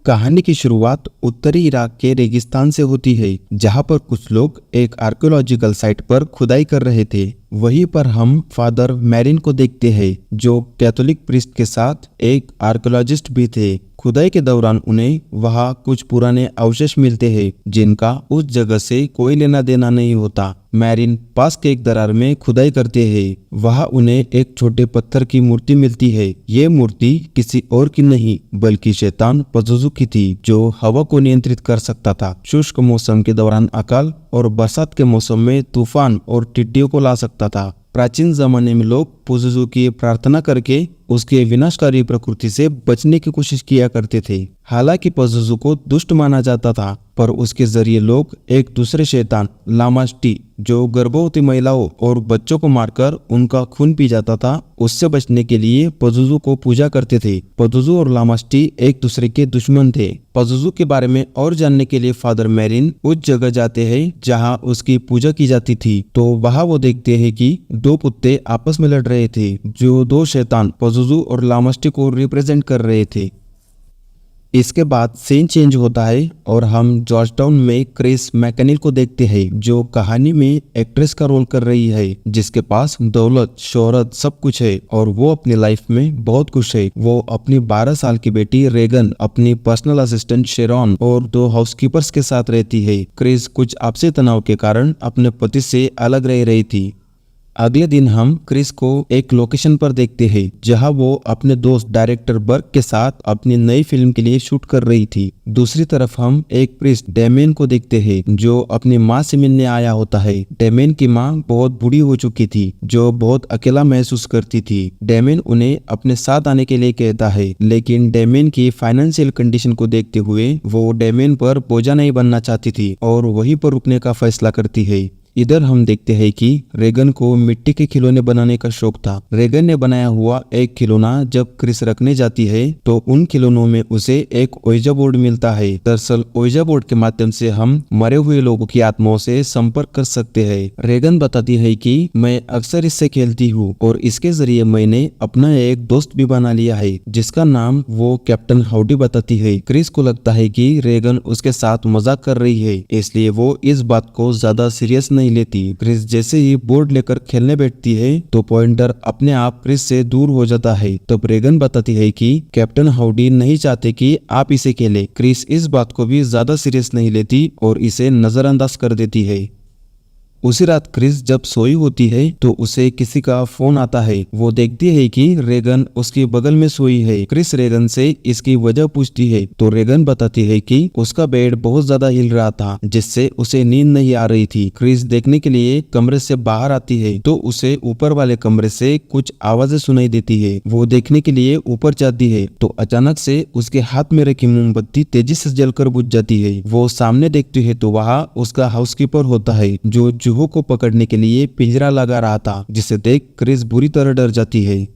कहानी की शुरुआत उत्तरी इराक के रेगिस्तान से होती है, जहां पर कुछ लोग एक आर्कियोलॉजिकल साइट पर खुदाई कर रहे थे। वहीं पर हम फादर मैरिन को देखते हैं, जो कैथोलिक प्रीस्ट के साथ एक आर्कियोलॉजिस्ट भी थे। खुदाई के दौरान उन्हें वहां कुछ पुराने अवशेष मिलते हैं, जिनका उस जगह से कोई लेना देना नहीं होता। मैरिन पास के एक दरार में खुदाई करते हैं। वहां उन्हें एक छोटे पत्थर की मूर्ति मिलती है। ये मूर्ति किसी और की नहीं बल्कि शैतान पजुजू की थी, जो हवा को नियंत्रित कर सकता था। शुष्क मौसम के दौरान अकाल और बरसात के मौसम में तूफान और टिड्डियों को ला सकता था। प्राचीन जमाने में लोग पजुजू की प्रार्थना करके उसके विनाशकारी प्रकृति से बचने की कोशिश किया करते थे। हालांकि पजुजू को दुष्ट माना जाता था, पर उसके जरिए लोग एक दूसरे शैतान लामास्टी, जो गर्भवती महिलाओं और बच्चों को मारकर उनका खून पी जाता था, उससे बचने के लिए पजुजू को पूजा करते थे। पजुजू और लामास्टी एक दूसरे के दुश्मन थे। पजुजू के बारे में और जानने के लिए फादर मैरिन उस जगह जाते हैं जहां उसकी पूजा की जाती थी। तो वहां वो देखते हैं कि दो कुत्ते आपस में लड़ रहे थे, जो दो शैतान पजुजू और लामास्टी को रिप्रेजेंट कर रहे थे। इसके बाद सीन चेंज होता है और हम जॉर्जटाउन में क्रिस मैकेनिल को देखते हैं, जो कहानी में एक्ट्रेस का रोल कर रही है, जिसके पास दौलत, शोहरत सब कुछ है और वो अपनी लाइफ में बहुत खुश है। वो अपनी 12 साल की बेटी रेगन, अपनी पर्सनल असिस्टेंट शेरॉन और 2 हाउसकीपर्स के साथ रहती है। क्रिस कुछ आपसी तनाव के कारण अपने पति से अलग रह रही थी। अगले दिन हम क्रिस को एक लोकेशन पर देखते हैं, जहां वो अपने दोस्त डायरेक्टर बर्क के साथ अपनी नई फिल्म के लिए शूट कर रही थी। दूसरी तरफ हम एक प्रीस्ट डेमियन को देखते हैं, जो अपनी माँ से मिलने आया होता है। डेमियन की माँ बहुत बूढ़ी हो चुकी थी, जो बहुत अकेला महसूस करती थी। डेमियन उन्हें अपने साथ आने के लिए कहता है, लेकिन डेमियन की फाइनेंशियल कंडीशन को देखते हुए वो डेमियन पर बोझा नहीं बनना चाहती थी और वहीं पर रुकने का फैसला करती है। इधर हम देखते हैं कि रेगन को मिट्टी के खिलौने बनाने का शौक था। रेगन ने बनाया हुआ एक खिलौना जब क्रिस रखने जाती है तो उन खिलौनों में उसे एक ओइजा बोर्ड मिलता है। दरअसल ओइजा बोर्ड के माध्यम से हम मरे हुए लोगों की आत्माओं से संपर्क कर सकते हैं। रेगन बताती है कि मैं अक्सर इससे खेलती हूँ और इसके जरिए मैंने अपना एक दोस्त भी बना लिया है, जिसका नाम वो कैप्टन हाउडी बताती है। क्रिस को लगता है कि रेगन उसके साथ मजाक कर रही है, इसलिए वो इस बात को ज्यादा सीरियस नहीं लेती। क्रिस जैसे ही बोर्ड लेकर खेलने बैठती है तो पॉइंटर अपने आप क्रिस से दूर हो जाता है। तब रेगन बताती है कि कैप्टन हाउडी नहीं चाहते कि आप इसे खेले। क्रिस इस बात को भी ज्यादा सीरियस नहीं लेती और इसे नजरअंदाज कर देती है। उसी रात क्रिस जब सोई होती है तो उसे किसी का फोन आता है। वो देखती है कि रेगन उसके बगल में सोई है। क्रिस रेगन से इसकी वजह पूछती है तो रेगन बताती है कि उसका बेड बहुत ज्यादा हिल रहा था, जिससे उसे नींद नहीं आ रही थी। क्रिस देखने के लिए कमरे से बाहर आती है तो उसे ऊपर वाले कमरे से कुछ आवाजें सुनाई देती है। वो देखने के लिए ऊपर जाती है तो अचानक से उसके हाथ में रखी मोमबत्ती तेजी से जलकर बुझ जाती है। वो सामने देखती है तो वहाँ उसका हाउसकीपर होता है, जो चूहों को पकड़ने के लिए पिंजरा लगा रहा था, जिसे देख क्रिस बुरी तरह डर जाती है।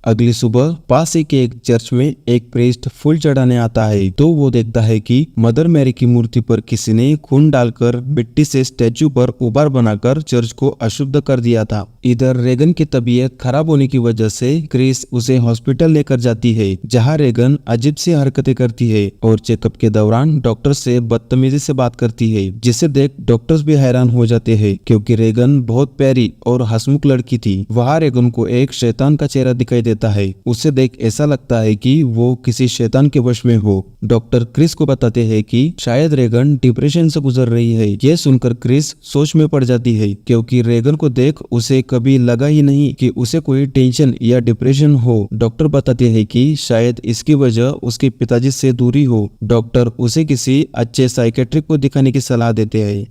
अगली सुबह पास ही के एक चर्च में एक प्रीस्ट फूल चढ़ाने आता है तो वो देखता है कि मदर मैरी की मूर्ति पर किसी ने खून डालकर मिट्टी से स्टैचू पर उबार बनाकर चर्च को अशुद्ध कर दिया था। इधर रेगन की तबीयत खराब होने की वजह से क्रिस उसे हॉस्पिटल लेकर जाती है, जहां रेगन अजीब सी हरकतें करती है और चेकअप के दौरान डॉक्टर से बदतमीजी से बात करती है, जिसे देख डॉक्टर्स भी हैरान हो जाते हैं, क्योंकि रेगन बहुत प्यारी और हंसमुख लड़की थी। वहाँ रेगन को एक शैतान का चेहरा दिखाई देता है। उसे देख ऐसा लगता है कि वो किसी शैतान के वश में हो। डॉक्टर क्रिस को बताते हैं कि शायद रेगन डिप्रेशन से गुजर रही है। यह सुनकर क्रिस सोच में पड़ जाती है, क्योंकि रेगन को देख उसे कभी लगा ही नहीं कि उसे कोई टेंशन या डिप्रेशन हो। डॉक्टर बताते हैं कि शायद इसकी वजह उसके पिताजी से दूरी हो। डॉक्टर उसे किसी अच्छे साइकेट्रिक को दिखाने की सलाह देते हैं।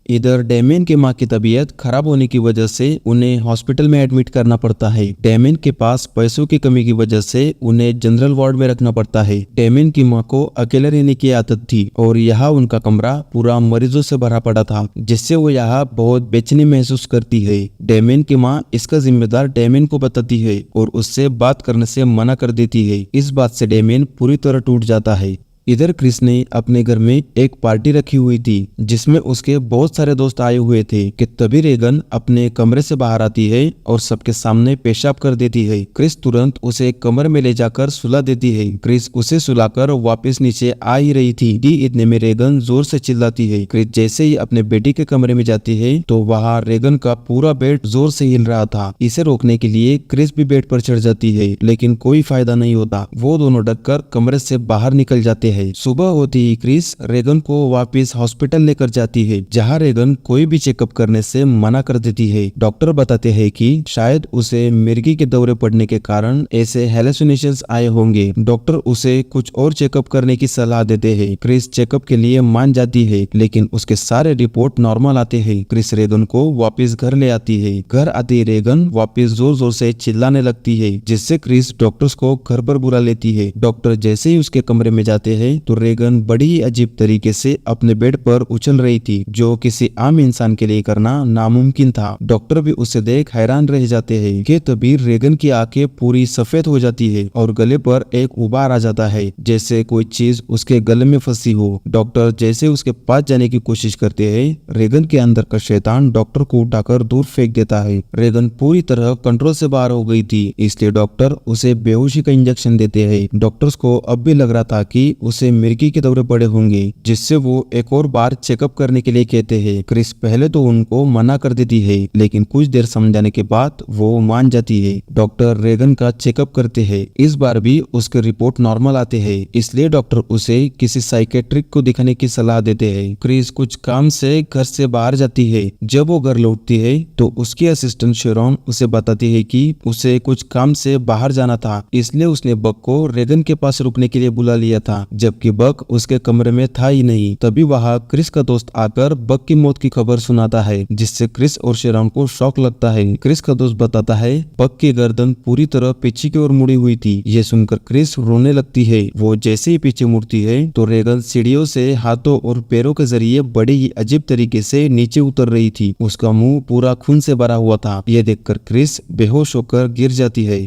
इधर डेमियन की मां की तबीयत खराब होने की वजह से उन्हें हॉस्पिटल में एडमिट करना पड़ता है। डेमियन के पास पैसों की कमी की वजह से उन्हें जनरल वार्ड में रखना पड़ता है। डेमियन की मां को अकेले रहने की आदत थी और यहाँ उनका कमरा पूरा मरीजों से भरा पड़ा था, जिससे वो यहाँ बहुत बेचैनी महसूस करती है। डेमियन की मां इसका जिम्मेदार डेमियन को बताती है और उससे बात करने से मना कर देती है। इस बात से डेमियन पूरी तरह टूट जाता है। इधर क्रिस ने अपने घर में एक पार्टी रखी हुई थी जिसमें उसके बहुत सारे दोस्त आए हुए थे कि तभी रेगन अपने कमरे से बाहर आती है और सबके सामने पेशाब कर देती है। क्रिस तुरंत उसे कमरे में ले जाकर सुला देती है। क्रिस उसे सुलाकर वापस नीचे आ ही रही थी कि इतने में रेगन जोर से चिल्लाती है। क्रिस जैसे ही अपने बेटी के कमरे में जाती है तो वहाँ रेगन का पूरा बेड जोर से हिल रहा था। इसे रोकने के लिए क्रिस भी बेड पर चढ़ जाती है लेकिन कोई फायदा नहीं होता। वो दोनों डरकर कमरे से बाहर निकल जाते हैं। सुबह होती ही क्रिस रेगन को वापस हॉस्पिटल लेकर जाती है जहाँ रेगन कोई भी चेकअप करने से मना कर देती है। डॉक्टर बताते हैं कि शायद उसे मिर्गी के दौरे पड़ने के कारण ऐसे हेलुसिनेशंस आए होंगे। डॉक्टर उसे कुछ और चेकअप करने की सलाह देते हैं। क्रिस चेकअप के लिए मान जाती है लेकिन उसके सारे रिपोर्ट नॉर्मल आते हैं। क्रिस रेगन को वापस घर ले आती है। घर आते रेगन वापस जोर जोर से चिल्लाने लगती है जिससे क्रिस डॉक्टर्स को घर पर बुला लेती है। डॉक्टर जैसे ही उसके कमरे में जाते हैं तो रेगन बड़ी ही अजीब तरीके से अपने बेड पर उछल रही थी जो किसी आम इंसान के लिए करना नामुमकिन था। डॉक्टर भी उसे देख हैरान रह जाते हैं कि तभी रेगन की आंखें पूरी सफेद हो जाती है और गले पर एक उबार आ जाता है जैसे कोई चीज उसके गले में फंसी हो। डॉक्टर जैसे उसके पास जाने की कोशिश करते हैं रेगन के अंदर का शैतान डॉक्टर को उठाकर दूर फेंक देता है। रेगन पूरी तरह कंट्रोल से बाहर हो गई थी इसलिए डॉक्टर उसे बेहोशी का इंजेक्शन देते हैं। डॉक्टर्स को अब भी लग रहा था कि उसे मिर्गी के दौरे पड़े होंगे जिससे वो एक और बार चेकअप करने के लिए कहते हैं। क्रिस पहले तो उनको मना कर देती है लेकिन कुछ देर समझाने के बाद वो मान जाती है। डॉक्टर रेगन का चेकअप करते हैं। इस बार भी उसके रिपोर्ट नॉर्मल आते हैं इसलिए डॉक्टर उसे किसी साइकेट्रिक को दिखाने की सलाह देते हैं। क्रिस कुछ काम से घर से बाहर जाती है। जब वो घर लौटती है तो उसकी असिस्टेंट शेरॉन उसे बताती है कि उसे कुछ काम से बाहर जाना था इसलिए उसने बक को रेगन के पास रुकने के लिए बुला लिया था जबकि बक उसके कमरे में था ही नहीं। तभी वहाँ क्रिस का दोस्त आकर बक की मौत की खबर सुनाता है जिससे क्रिस और शेरॉन को शॉक लगता है। क्रिस का दोस्त बताता है बक की गर्दन पूरी तरह पीछे की ओर मुड़ी हुई थी। ये सुनकर क्रिस रोने लगती है। वो जैसे ही पीछे मुड़ती है तो रेगन सीढ़ियों से हाथों और पैरों के जरिए बड़े ही अजीब तरीके से नीचे उतर रही थी। उसका मुंह पूरा खून से भरा हुआ था। ये देखकर क्रिस बेहोश होकर गिर जाती है।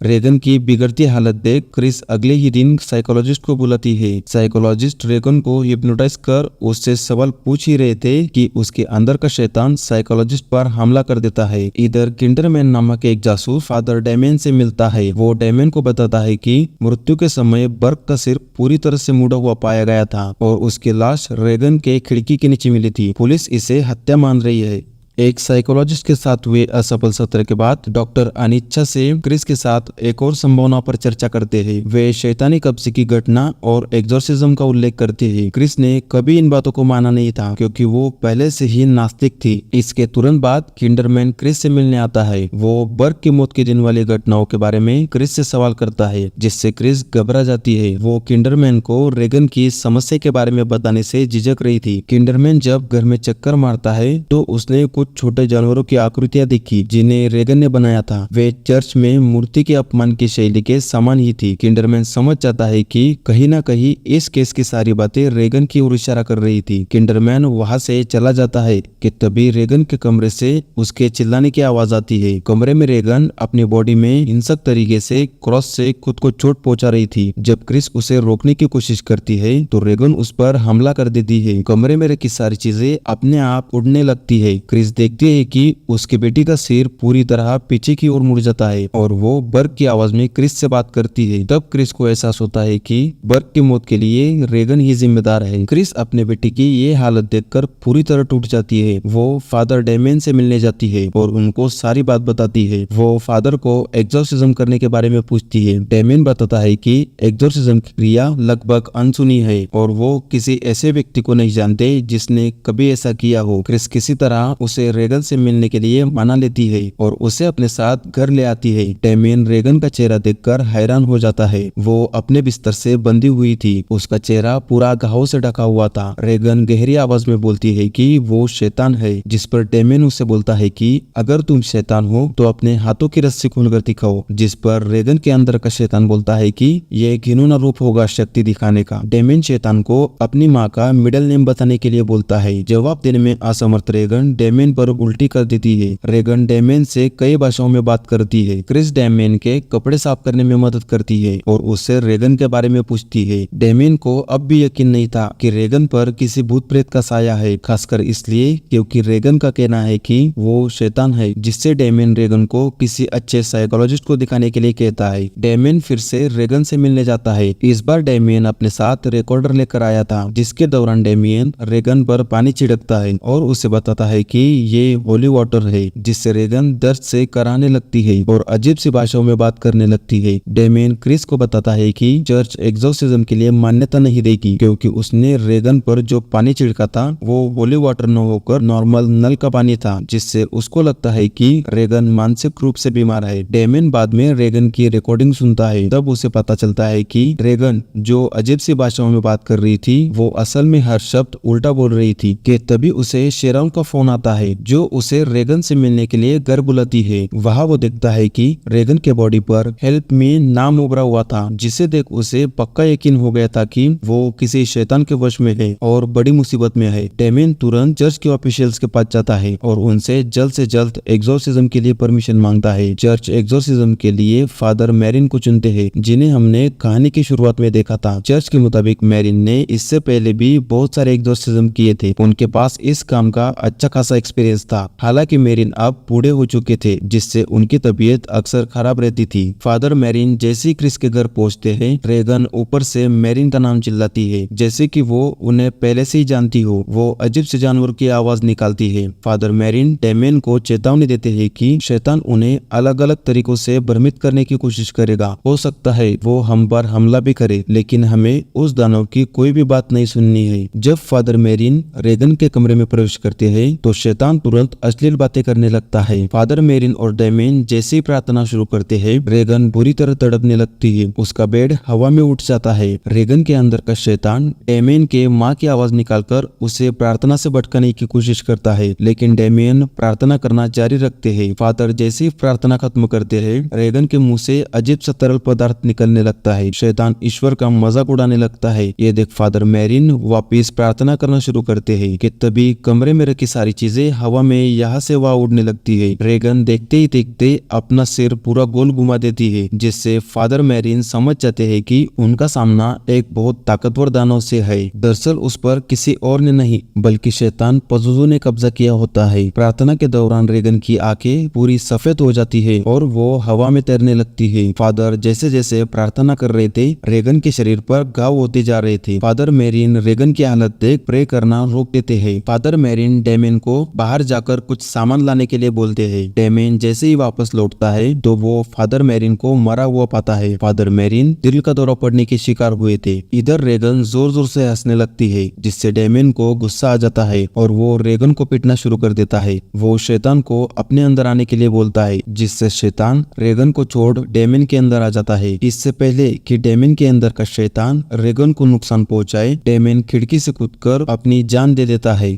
रेगन की बिगड़ती हालत देख क्रिस अगले ही दिन साइकोलॉजिस्ट को बुलाती है। साइकोलॉजिस्ट रेगन को हिप्नोटाइज कर उससे सवाल पूछ ही रहे थे कि उसके अंदर का शैतान साइकोलॉजिस्ट पर हमला कर देता है। इधर किंडरमैन नामक एक जासूस फादर डैमियन से मिलता है। वो डैमियन को बताता है कि मृत्यु के समय बर्क का सिर पूरी तरह से मुड़ा हुआ पाया गया था और उसकी लाश रेगन के खिड़की के नीचे मिली थी। पुलिस इसे हत्या मान रही है। एक साइकोलॉजिस्ट के साथ हुए असफल सत्र के बाद डॉक्टर अनिच्छा से क्रिस के साथ एक और संभावना पर चर्चा करते हैं। वे शैतानी कब्जे की घटना और एग्जॉर्सिज्म का उल्लेख करते हैं। क्रिस ने कभी इन बातों को माना नहीं था क्योंकि वो पहले से ही नास्तिक थी। इसके तुरंत बाद किंडरमैन क्रिस से मिलने आता है। वो बर्क की मौत के दिन वाली घटनाओं के बारे में क्रिस से सवाल करता है जिससे क्रिस घबरा जाती है। वो किंडरमैन को रेगन की समस्या के बारे में बताने से झिझक रही थी। किंडरमैन जब घर में चक्कर मारता है तो उसने कुछ छोटे जानवरों की आकृतियां देखी जिन्हें रेगन ने बनाया था। वे चर्च में मूर्ति के अपमान की शैली के समान ही थी। किंडरमैन समझ जाता है कि कहीं ना कहीं इस केस की सारी बातें रेगन की ओर इशारा कर रही थी। किंडरमैन वहां से चला जाता है कि तभी रेगन के कमरे से उसके चिल्लाने की आवाज आती है। कमरे में रेगन अपनी बॉडी में हिंसक तरीके से क्रॉस से खुद को चोट पहुंचा रही थी। जब क्रिस उसे रोकने की कोशिश करती है तो रेगन उस पर हमला कर देती है। कमरे में रखी सारी चीजें अपने आप उड़ने लगती है। क्रिस देखती है कि उसकी बेटी का सिर पूरी तरह पीछे की ओर मुड़ जाता है और वो बर्क की आवाज में क्रिस से बात करती है। तब क्रिस को एहसास होता है कि बर्क की मौत के लिए रेगन ही जिम्मेदार है। क्रिस अपने बेटी की ये हालत देखकर पूरी तरह टूट जाती है। वो फादर डैमियन से मिलने जाती है और उनको सारी बात बताती है। वो फादर को एग्जॉर्सिज्म करने के बारे में पूछती है। डैमियन बताता है कि एग्जॉर्सिज्म की क्रिया लगभग अनसुनी है और वो किसी ऐसे व्यक्ति को नहीं जानते जिसने कभी ऐसा किया हो। क्रिस किसी तरह उसे रेगन से मिलने के लिए मना लेती है और उसे अपने साथ घर ले आती है। डैमियन रेगन का चेहरा देखकर हैरान हो जाता है। वो अपने बिस्तर से बंधी हुई थी। उसका चेहरा पूरा घावों से ढका हुआ था। रेगन गहरी आवाज में बोलती है कि वो शैतान है, जिस पर डैमियन उसे बोलता है कि अगर तुम शैतान हो तो अपने हाथों की रस्सी खोलकर दिखाओ, जिस पर रेगन के अंदर का शैतान बोलता है कि ये घिनौना रूप होगा शक्ति दिखाने का। डैमियन शैतान को अपनी माँ का मिडिल नेम बताने के लिए बोलता है। जवाब देने में असमर्थ रेगन डैमियन पर उल्टी कर देती है। रेगन डेमियन से कई भाषाओं में बात करती है। क्रिस डेमियन के कपड़े साफ करने में मदद करती है और उससे रेगन के बारे में पूछती है। डेमियन को अब भी यकीन नहीं था कि रेगन पर किसी भूत प्रेत का साया है, खासकर इसलिए क्योंकि रेगन का कहना है कि वो शैतान है, जिससे डेमियन रेगन को किसी अच्छे साइकोलॉजिस्ट को दिखाने के लिए कहता है। डेमियन फिर से रेगन से मिलने जाता है। इस बार डेमियन अपने साथ रिकॉर्डर लेकर आया था, जिसके दौरान डेमियन रेगन पर पानी छिड़कता है और उसे बताता है कि ये होली वाटर है, जिससे रेगन दर्द से कराहने लगती है और अजीब सी भाषाओं में बात करने लगती है। डेमियन क्रिस को बताता है कि चर्च एग्जॉर्सिज्म के लिए मान्यता नहीं देगी, क्योंकि उसने रेगन पर जो पानी छिड़का था वो होली वाटर न होकर नॉर्मल नल का पानी था, जिससे उसको लगता है कि रेगन मानसिक रूप से बीमार है। डेमियन बाद में रेगन की रिकॉर्डिंग सुनता है, तब उसे पता चलता है कि रेगन जो अजीब सी भाषाओं में बात कर रही थी वो असल में हर शब्द उल्टा बोल रही थी। कि तभी उसे शेरॉन का फोन आता है, जो उसे रेगन से मिलने के लिए घर बुलाती है। वहाँ वो देखता है कि रेगन के बॉडी पर हेल्प मी नाम उभरा हुआ था, जिसे देख उसे पक्का यकीन हो गया था कि वो किसी शैतान के वश में है और बड़ी मुसीबत में है। डेमियन तुरंत चर्च के ऑफिशियल्स के पास जाता है और उनसे जल्द से जल्द एग्जॉर्सिज्म के लिए परमिशन मांगता है। चर्च एग्जॉर्सिज्म के लिए फादर मैरिन को चुनते हैं, जिन्हें हमने कहानी की शुरुआत में देखा था। चर्च के मुताबिक मैरिन ने इससे पहले भी बहुत सारे एग्जॉर्सिज्म किए थे। उनके पास इस काम का अच्छा खासा एक्सपीरियंस था। हालांकि मैरिन अब बूढ़े हो चुके थे, जिससे उनकी तबीयत अक्सर खराब रहती थी। फादर मैरिन जैसे ही क्रिस के घर पहुंचते हैं, रेगन ऊपर से मैरिन का नाम चिल्लाती है, जैसे कि वो उन्हें पहले से ही जानती हो। वो अजीब से जानवर की आवाज निकालती है। फादर मैरिन डेमियन को चेतावनी देते हैं कि शैतान उन्हें अलग अलग तरीकों से भ्रमित करने की कोशिश करेगा। हो सकता है वो हम पर हमला भी करे, लेकिन हमें उस दानव की कोई भी बात नहीं सुननी है। जब फादर मैरिन रेगन के कमरे में प्रवेश करते हैं तो शैतान तुरंत अश्लील बातें करने लगता है। फादर मैरिन और डेमियन जैसे ही प्रार्थना शुरू करते हैं, रेगन बुरी तरह तड़पने लगती है। उसका बेड हवा में उठ जाता है। रेगन के अंदर का शैतान डेमियन के माँ की आवाज निकालकर उसे प्रार्थना से भटकाने की कोशिश करता है, लेकिन डेमियन प्रार्थना करना जारी रखते हैं। फादर जैसे ही प्रार्थना खत्म करते हैं, रेगन के मुंह से अजीब सा तरल पदार्थ निकलने लगता है। शैतान ईश्वर का मजाक उड़ाने लगता है। ये देख फादर मैरिन वापिस प्रार्थना करना शुरू करते हैं कि तभी कमरे में रखी सारी चीजें हवा में यहाँ से वहाँ उड़ने लगती है। रेगन देखते ही देखते अपना सिर पूरा गोल घुमा देती है, जिससे फादर मैरिन समझ जाते हैं कि उनका सामना एक बहुत ताकतवर दानव से है। दरअसल उस पर किसी और ने नहीं बल्कि शैतान पजुजू ने कब्जा किया होता है। प्रार्थना के दौरान रेगन की आंखें पूरी सफेद हो जाती है और वो हवा में तैरने लगती है। फादर जैसे जैसे प्रार्थना कर रहे थे, रेगन के शरीर पर घाव होते जा रहे थे। फादर मैरिन रेगन की हालत देख प्रे करना रोक देते हैं। फादर मैरिन डेमियन को बाहर जाकर कुछ सामान लाने के लिए बोलते हैं। डेमियन जैसे ही वापस लौटता है तो वो फादर मैरिन को मरा हुआ पाता है। फादर मैरिन दिल का दौरा पड़ने के शिकार हुए थे। इधर रेगन जोर जोर से हंसने लगती है, जिससे डेमियन को गुस्सा आ जाता है और वो रेगन को पीटना शुरू कर देता है। वो शैतान को अपने अंदर आने के लिए बोलता है, जिससे शैतान रेगन को छोड़ डेमियन के अंदर आ जाता है। इससे पहले कि डेमियन के अंदर का शैतान रेगन को नुकसान पहुंचाए, डेमियन खिड़की से कूदकर अपनी जान दे देता है।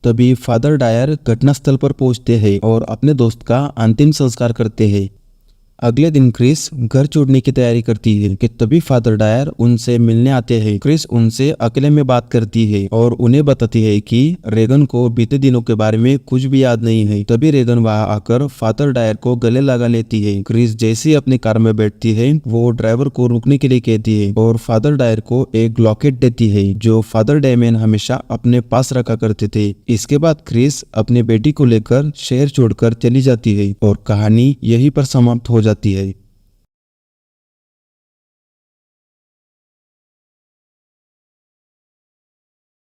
तभी फादर डायर घटनास्थल पर पहुंचते हैं और अपने दोस्त का अंतिम संस्कार करते हैं। अगले दिन क्रिस घर छोड़ने की तैयारी करती है कि तभी फादर डायर उनसे मिलने आते हैं। क्रिस उनसे अकेले में बात करती है और उन्हें बताती है कि रेगन को बीते दिनों के बारे में कुछ भी याद नहीं है। तभी रेगन वहां आकर फादर डायर को गले लगा लेती है। क्रिस जैसे ही अपनी कार में बैठती है, वो ड्राइवर को रुकने के लिए कहती है और फादर डायर को एक लॉकेट देती है, जो फादर डेमियन हमेशा अपने पास रखा करते थे। इसके बाद क्रिस अपनी बेटी को लेकर शहर छोड़कर चली जाती है और कहानी यहीं पर समाप्त हो जाती है।